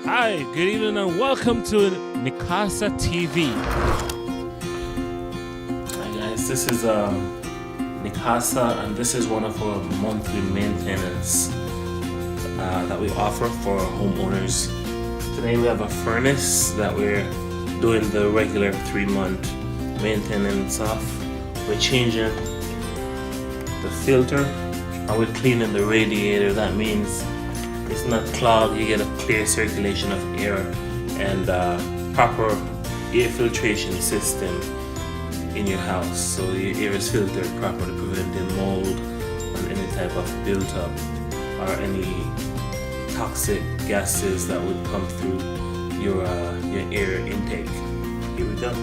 Hi, good evening and welcome to Mikasa TV. Hi guys, this is Mikasa and this is one of our monthly maintenance that we offer for homeowners. Today we have a furnace that we're doing the regular 3-month maintenance of. We're changing the filter and we're cleaning the radiator. That means it's not clogged, you get a clear circulation of air and proper air filtration system in your house, so your air is filtered properly, preventing mold and any type of build-up or any toxic gases that would come through your air intake. Here we go.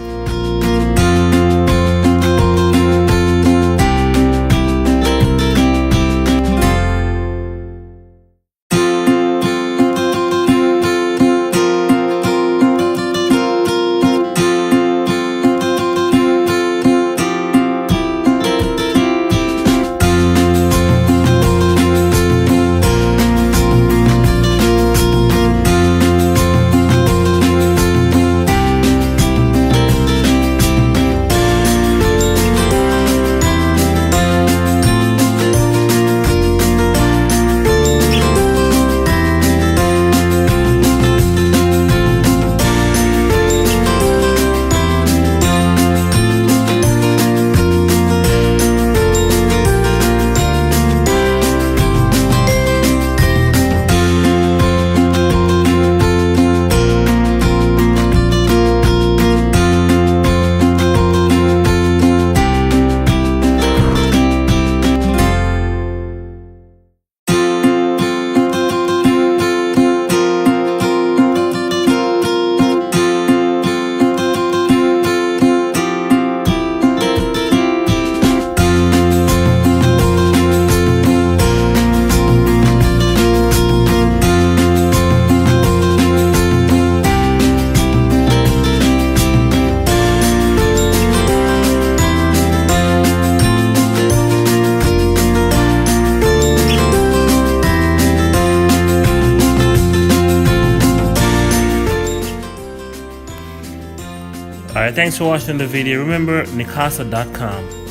Alright, thanks for watching the video. Remember, Mikasa.com.